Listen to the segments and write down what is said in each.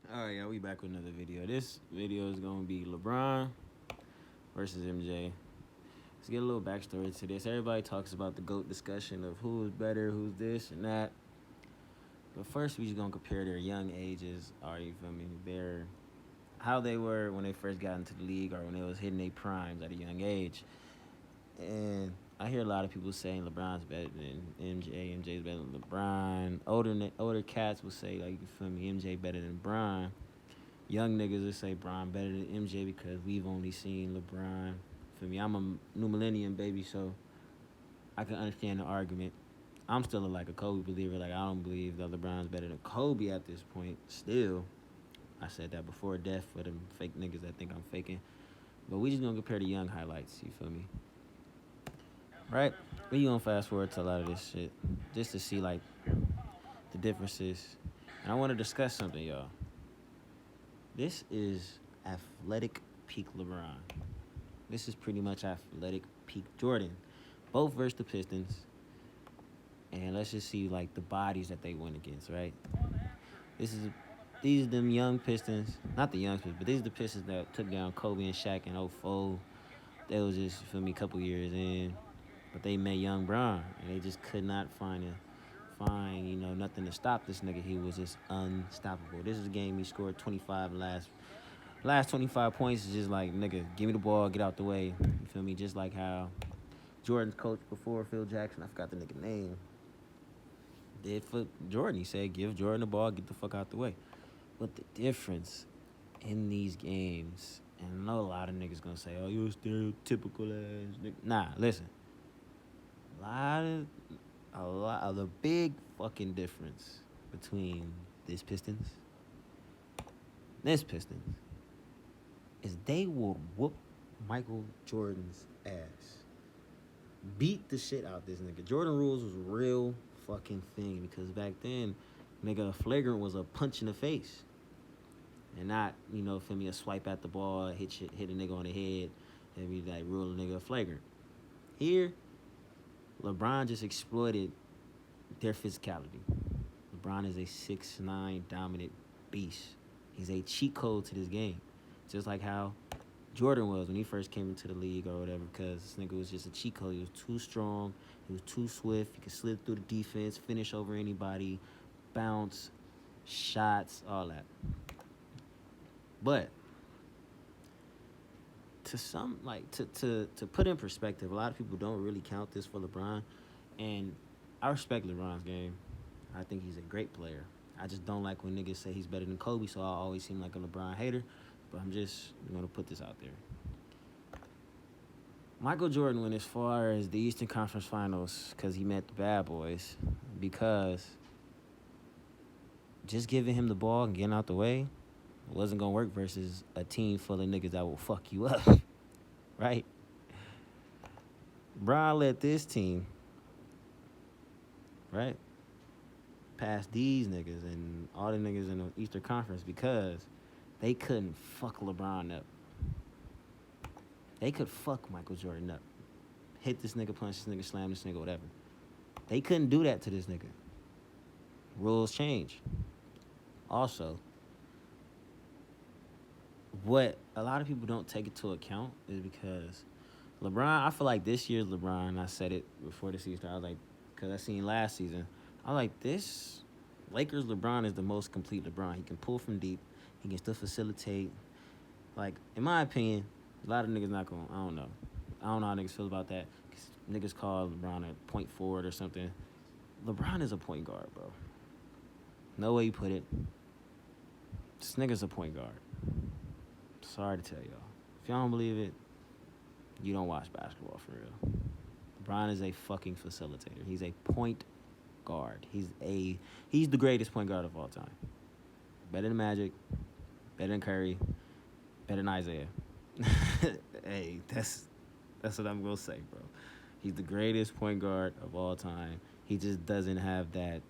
Alright, yeah, we back with another video. This video is gonna be LeBron versus MJ. Let's get a little backstory to this. Everybody talks about the GOAT discussion of who is better, who's this and that. But first, we just gonna compare their young ages. Or you feel me? Their how they were when they first got into the league, or when they was hitting their primes at a young age. And I hear a lot of people saying LeBron's better than MJ. MJ's better than LeBron. Older cats will say, like, you feel me, MJ better than Bron. Young niggas will say Bron better than MJ because we've only seen LeBron. For me, I'm a new millennium baby, so I can understand the argument. I'm still like a Kobe believer. Like, I don't believe that LeBron's better than Kobe at this point. Still, I said that before death for them fake niggas that think I'm faking. But we just gonna compare the young highlights. You feel me? Right? We gonna fast forward to a lot of this shit just to see like the differences. And I want to discuss something, y'all. This is athletic peak LeBron. This is pretty much athletic peak Jordan. Both versus the Pistons. And let's just see like the bodies that they went against, right? These are them young Pistons. Not the young Pistons, but these are the Pistons that took down Kobe and Shaq in '04. That was just, for me, a couple years in. But they met young Bron, and they just could not find nothing to stop this nigga. He was just unstoppable. This is a game he scored 25 last 25 points is just like, nigga, give me the ball, get out the way. You feel me? Just like how Jordan's coach before Phil Jackson, I forgot the nigga name, did for Jordan. He said, give Jordan the ball, get the fuck out the way. But the difference in these games, and I know a lot of niggas gonna say, oh, you a stereotypical ass nigga. Nah, listen. A lot of the big fucking difference between this Pistons is they will whoop Michael Jordan's ass. Beat the shit out this nigga. Jordan rules was a real fucking thing because back then, nigga, a flagrant was a punch in the face. And not, feel me, a swipe at the ball, hit a nigga on the head, and be like, rule a nigga a flagrant. Here, LeBron just exploited their physicality. LeBron is a 6'9" dominant beast. He's a cheat code to this game. Just like how Jordan was when he first came into the league or whatever, because this nigga was just a cheat code. He was too strong. He was too swift. He could slip through the defense, finish over anybody, bounce, shots, all that. But to put in perspective, a lot of people don't really count this for LeBron, and I respect LeBron's game. I think he's a great player. I just don't like when niggas say he's better than Kobe, so I always seem like a LeBron hater. But I'm just gonna put this out there. Michael Jordan went as far as the Eastern Conference Finals because he met the bad boys. Because just giving him the ball and getting out the way wasn't gonna work versus a team full of niggas that will fuck you up. Right? Bron led this team, right, past these niggas and all the niggas in the Eastern Conference because they couldn't fuck LeBron up. They could fuck Michael Jordan up. Hit this nigga, punch this nigga, slam this nigga, whatever. They couldn't do that to this nigga. Rules change. Also, what a lot of people don't take into account is because LeBron, I feel like this year's LeBron, I said it before the season started, I was like, because I seen last season, I was like, this Lakers LeBron is the most complete LeBron. He can pull from deep. He can still facilitate. Like, in my opinion, a lot of niggas not going, I don't know how niggas feel about that. Niggas call LeBron a point forward or something. LeBron is a point guard, bro. No way you put it. This nigga's a point guard. Sorry to tell y'all. If y'all don't believe it, you don't watch basketball for real. LeBron is a fucking facilitator. He's a point guard. He's the greatest point guard of all time. Better than Magic, better than Curry, better than Isaiah. Hey, that's what I'm gonna say, bro. He's the greatest point guard of all time. He just doesn't have that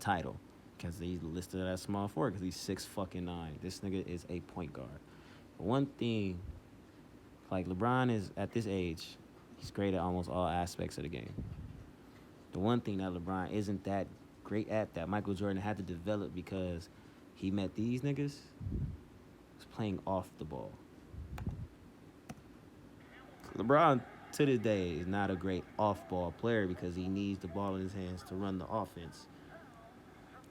title because he's listed as small forward because he's 6'9". This nigga is a point guard. But one thing, like LeBron is at this age, he's great at almost all aspects of the game. The one thing that LeBron isn't that great at that Michael Jordan had to develop because he met these niggas was playing off the ball. LeBron, to this day, is not a great off-ball player because he needs the ball in his hands to run the offense.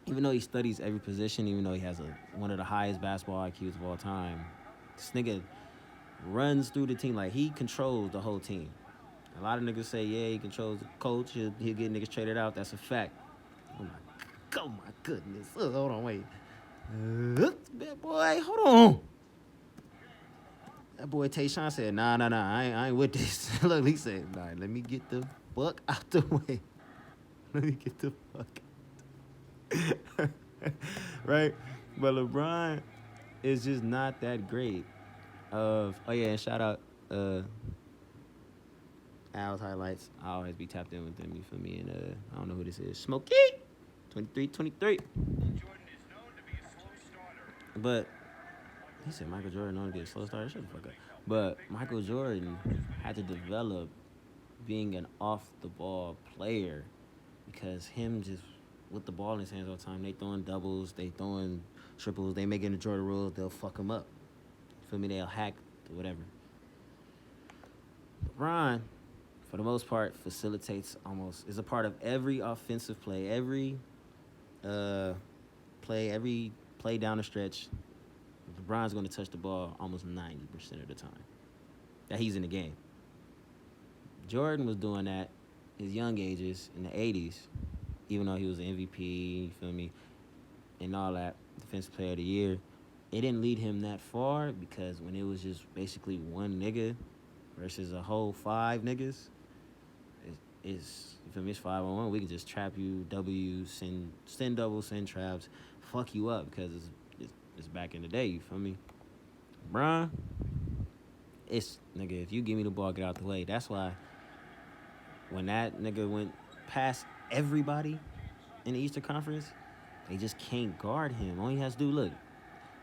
Even though he studies every position, even though he has one of the highest basketball IQs of all time, this nigga runs through the team like he controls the whole team. A lot of niggas say, yeah, he controls the coach. He'll get niggas traded out. That's a fact. Oh my goodness. Hold on, wait. Bad boy, hold on. That boy Tayshaun said, nah, I ain't with this. Look, he said, nah, let me get the fuck out the way. Let me get the fuck right? But LeBron is just not that great. Oh yeah, and shout out Al's highlights. I always be tapped in with them, you feel me? And I don't know who this is. Smokey 23. But he said Michael Jordan known to be a slow starter. Shut the fuck up. But Michael Jordan had to develop being an off-the-ball player because him just with the ball in his hands all the time, they throwing doubles, they throwing triples, they making the Jordan rules, they'll fuck him up. Feel me? They'll hack whatever. LeBron, for the most part, facilitates is a part of every offensive play, every play down the stretch. LeBron's going to touch the ball almost 90% of the time that he's in the game. Jordan was doing that his young ages in the 80s, even though he was an MVP, you feel me, and all that, Defensive Player of the Year. It didn't lead him that far because when it was just basically one nigga versus a whole five niggas, it's you feel me, it's 5-on-1. We can just trap you, send doubles, send traps, fuck you up because it's back in the day, you feel me? LeBron, it's, nigga, if you give me the ball, get out the way. That's why when that nigga went past everybody in the Eastern Conference, they just can't guard him. All he has to do, look,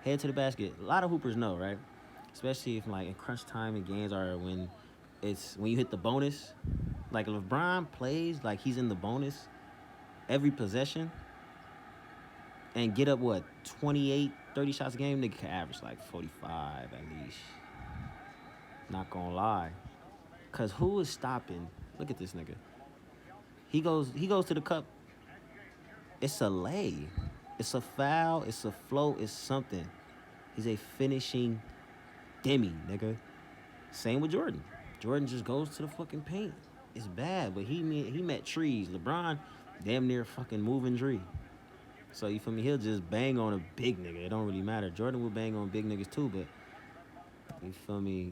head to the basket. A lot of hoopers know, right? Especially if, like, in crunch time in games or when you hit the bonus. Like, LeBron plays like he's in the bonus every possession and get up, 28, 30 shots a game, nigga can average like 45 at least. Not gonna lie. Because who is stopping? Look at this nigga. He goes to the cup. It's a lay. It's a foul. It's a float. It's something. He's a finishing demi, nigga. Same with Jordan. Jordan just goes to the fucking paint. It's bad, but he met trees. LeBron damn near fucking moving tree. So, you feel me? He'll just bang on a big nigga. It don't really matter. Jordan will bang on big niggas too, but you feel me?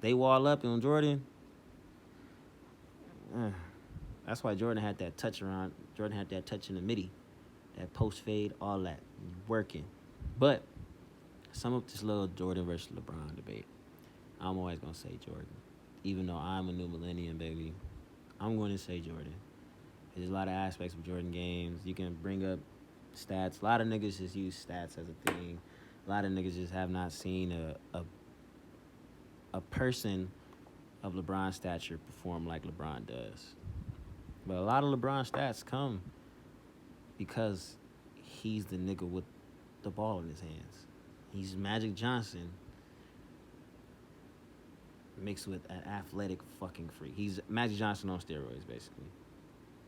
They wall up on Jordan. That's why Jordan had that touch around. Jordan had that touch in the midi. That post fade, all that. Working. But sum up this little Jordan versus LeBron debate. I'm always going to say Jordan. Even though I'm a new millennium, baby. I'm going to say Jordan. There's a lot of aspects of Jordan games. You can bring up stats. A lot of niggas just use stats as a thing. A lot of niggas just have not seen a person of LeBron's stature perform like LeBron does. But a lot of LeBron stats come because he's the nigga with the ball in his hands. He's Magic Johnson mixed with an athletic fucking freak. He's Magic Johnson on steroids, basically.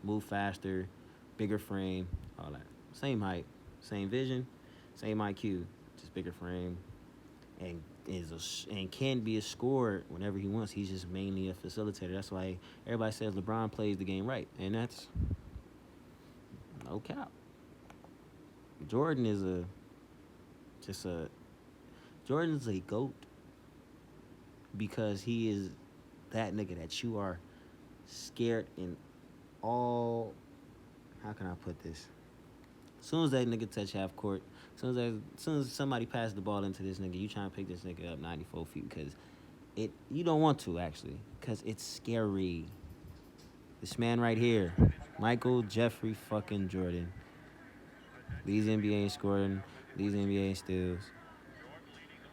Move faster, bigger frame, all that. Same height, same vision, same IQ, just bigger frame, and can be a scorer whenever he wants. He's just mainly a facilitator. That's why everybody says LeBron plays the game right, and that's no cap. Jordan's a GOAT because he is that nigga that you are scared in all. How can I put this? As soon as that nigga touch half court, as soon as somebody passes the ball into this nigga, you trying to pick this nigga up 94 feet because you don't want to, actually, because it's scary. This man right here, Michael Jeffrey fucking Jordan, leads NBA in scoring, leads NBA in steals.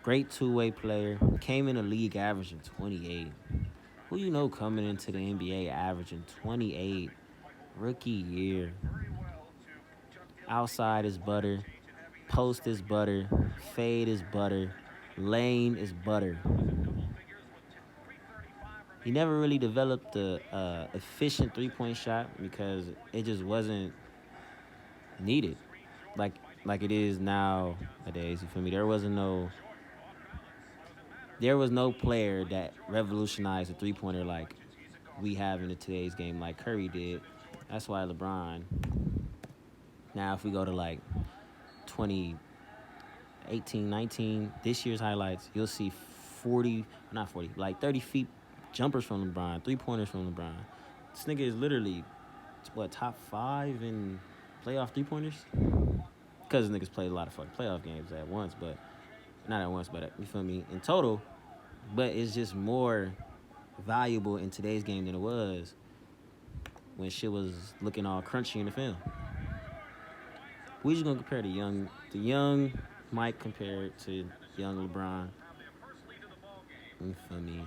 Great two-way player. Came in the league averaging 28. Who you know coming into the NBA averaging 28? Rookie year. Outside is butter. Post is butter. Fade is butter. Lane is butter. He never really developed the efficient 3-point shot because it just wasn't needed like like it is nowadays. You feel me? There was no player that revolutionized a 3-pointer like we have in today's game, like Curry did. That's why LeBron. Now, if we go to like 2018, 19, this year's highlights, you'll see 40, not 40, like 30 feet jumpers from LeBron, 3-pointers from LeBron. This nigga is literally, what, top 5 in playoff 3-pointers? Because niggas played a lot of fucking playoff games at once, but not at once, but you feel me? In total, but it's just more valuable in today's game than it was when shit was looking all crunchy in the film. We just gonna compare the young Mike compared to young LeBron. You feel me?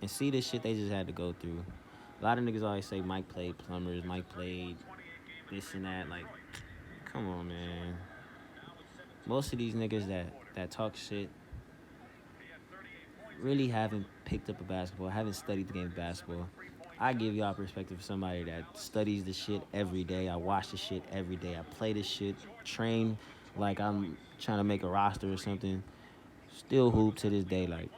And see this shit they just had to go through. A lot of niggas always say Mike played plumbers, Mike played this and that. Like, come on, man. Most of these niggas that talk shit really haven't picked up a basketball, haven't studied the game of basketball. I give y'all perspective of somebody that studies the shit every day. I watch the shit every day. I play this shit, train like I'm trying to make a roster or something. Still hoop to this day. Like,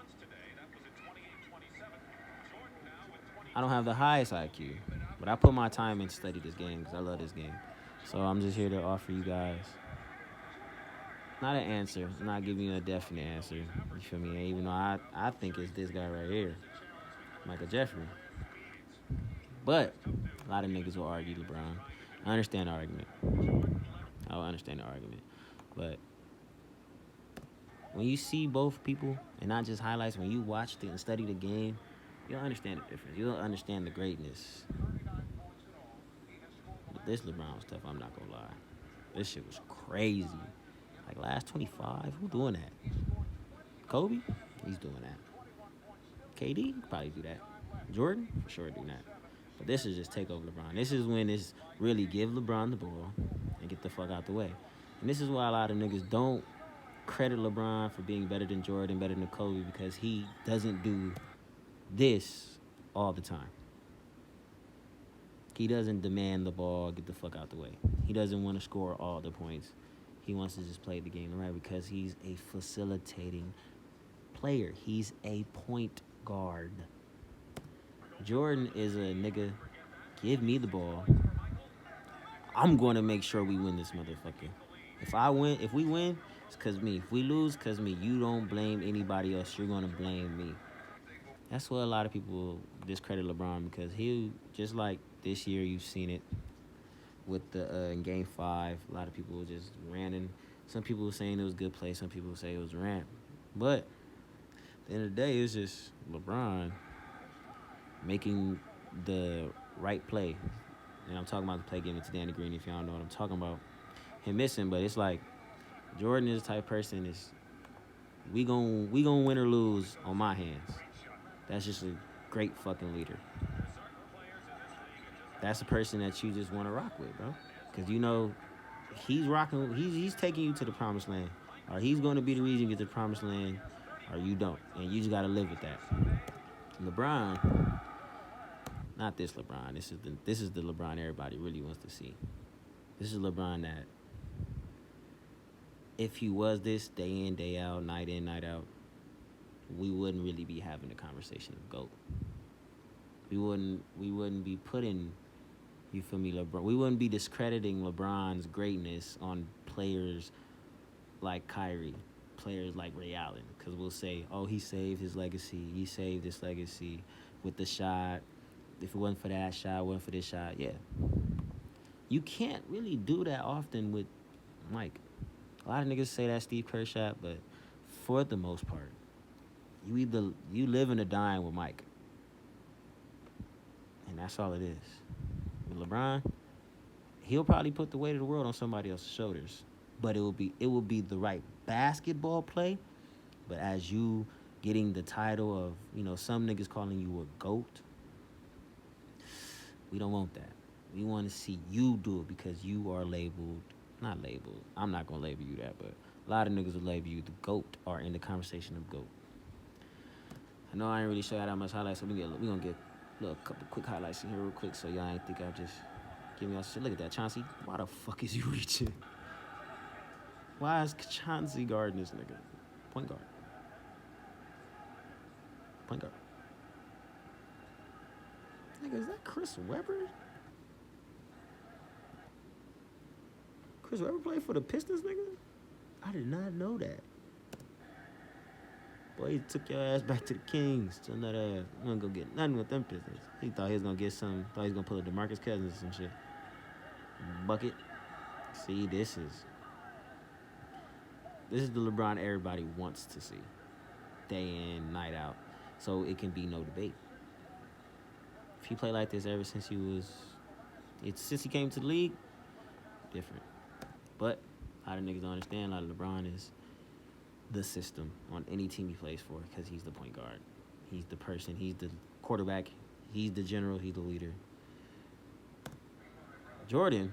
I don't have the highest IQ, but I put my time in to study this game because I love this game. So I'm just here to offer you guys not an answer. I'm not giving you a definite answer. You feel me? Even though I think it's this guy right here, Michael Jeffrey. But a lot of niggas will argue LeBron. I understand the argument. I will understand the argument. But when you see both people, and not just highlights, when you watch and study the game, you'll understand the difference. You'll understand the greatness. But this LeBron was tough, I'm not gonna lie. This shit was crazy. Like, last 25, who doing that? Kobe? He's doing that. KD? Probably do that. Jordan? For sure do that. But this is just take over LeBron. This is when it's really give LeBron the ball and get the fuck out the way. And this is why a lot of niggas don't credit LeBron for being better than Jordan, better than Kobe, because he doesn't do this all the time. He doesn't demand the ball, get the fuck out the way. He doesn't want to score all the points. He wants to just play the game right because he's a facilitating player. He's a point guard. Jordan is a nigga, give me the ball. I'm going to make sure we win this motherfucker. If we win, it's because me. If we lose, because me. You don't blame anybody else. You're going to blame me. That's what a lot of people discredit LeBron because he, just like this year, you've seen it with the in Game 5. A lot of people just ranting. Some people were saying it was good play. Some people say it was rant. But at the end of the day, it's just LeBron making the right play. And I'm talking about the play given to Danny Green, if y'all know what I'm talking about. Him missing, but it's like Jordan is the type of person is we gon' win or lose on my hands. That's just a great fucking leader. That's a person that you just want to rock with, bro. Because you know he's taking you to the promised land. Or he's going to be the reason you get to the promised land, or you don't. And you just got to live with that. LeBron, not this LeBron. This is the LeBron everybody really wants to see. This is LeBron that if he was this day in, day out, night in, night out, we wouldn't really be having a conversation of GOAT. We wouldn't be putting, you feel me, LeBron. We wouldn't be discrediting LeBron's greatness on players like Kyrie, players like Ray Allen, because we'll say, oh, he saved his legacy. He saved his legacy with the shot. If it wasn't for that shot, it wasn't for this shot, yeah. You can't really do that often with Mike. A lot of niggas say that Steve Kerr shot, but for the most part, you live and dying with Mike. And that's all it is. With LeBron, he'll probably put the weight of the world on somebody else's shoulders. But it will be the right basketball play. But as you getting the title of, you know, some niggas calling you a GOAT, we don't want that. We want to see you do it because you are labeled not labeled. I'm not gonna label you that, but a lot of niggas will label you the GOAT or in the conversation of GOAT. I know I ain't really show y'all that much highlights, so we gonna get a little couple quick highlights in here real quick, so y'all ain't think I'm just giving y'all shit. Look at that, Chauncey. Why the fuck is you reaching? Why is Chauncey guarding this nigga? Point guard. Point guard. Nigga, is that Chris Webber? Chris Webber played for the Pistons, nigga? I did not know that. Boy, he took your ass back to the Kings. Tell that ass. I'm gonna go get nothing with them Pistons. He thought he was gonna get something. Thought he was gonna pull a DeMarcus Cousins or some shit. Bucket. See, this is the LeBron everybody wants to see. Day in, night out. So it can be no debate. If he played like this ever since since he came to the league, different. But a lot of niggas don't understand. A lot of LeBron is the system on any team he plays for because he's the point guard. He's the person. He's the quarterback. He's the general. He's the leader. Jordan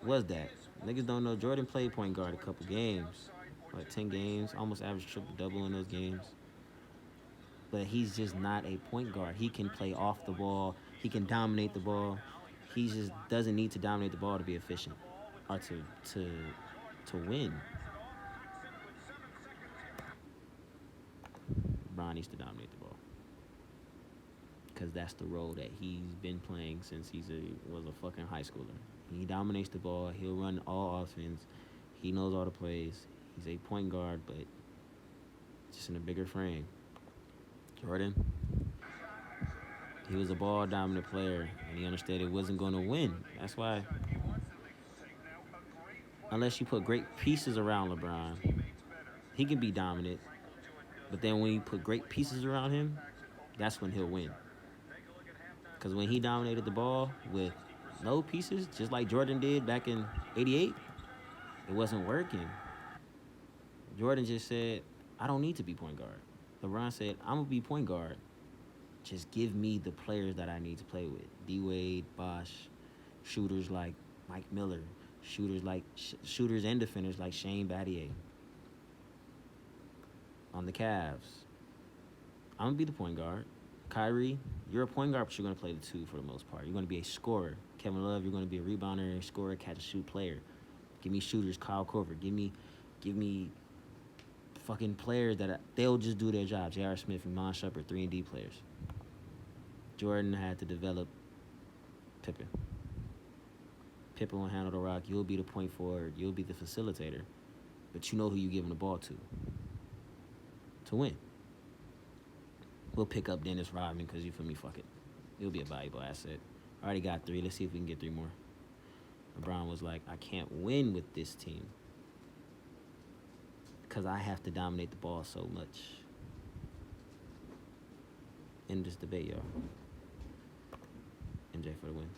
was that. Niggas don't know Jordan played point guard a couple games. Like 10 games, almost averaged triple-double in those games. But he's just not a point guard. He can play off the ball. He can dominate the ball. He just doesn't need to dominate the ball to be efficient or to win. LeBron needs to dominate the ball because that's the role that he's been playing since was a fucking high schooler. He dominates the ball. He'll run all offense. He knows all the plays. He's a point guard, but just in a bigger frame. Jordan, he was a ball-dominant player, and he understood it wasn't going to win. That's why, unless you put great pieces around LeBron, he can be dominant. But then when you put great pieces around him, that's when he'll win. Because when he dominated the ball with no pieces, just like Jordan did back in '88, it wasn't working. Jordan just said, I don't need to be point guard. LeBron said, I'm going to be point guard. Just give me the players that I need to play with. D-Wade, Bosh, shooters like Mike Miller, shooters and defenders like Shane Battier. On the Cavs, I'm going to be the point guard. Kyrie, you're a point guard, but you're going to play the two for the most part. You're going to be a scorer. Kevin Love, you're going to be a rebounder, a scorer, catch-and-shoot player. Give me shooters, Kyle Korver. Give me fucking players that they'll just do their job. J.R. Smith, Iman Shumpert, 3-and-D players. Jordan had to develop Pippen. Pippen will handle the rock. You'll be the point forward. You'll be the facilitator. But you know who you're giving the ball to win. We'll pick up Dennis Rodman because you feel me, fuck it. He'll be a valuable asset. I already got 3. Let's see if we can get 3 more. LeBron was like, I can't win with this team because I have to dominate the ball so much. End this debate, y'all. MJ for the win.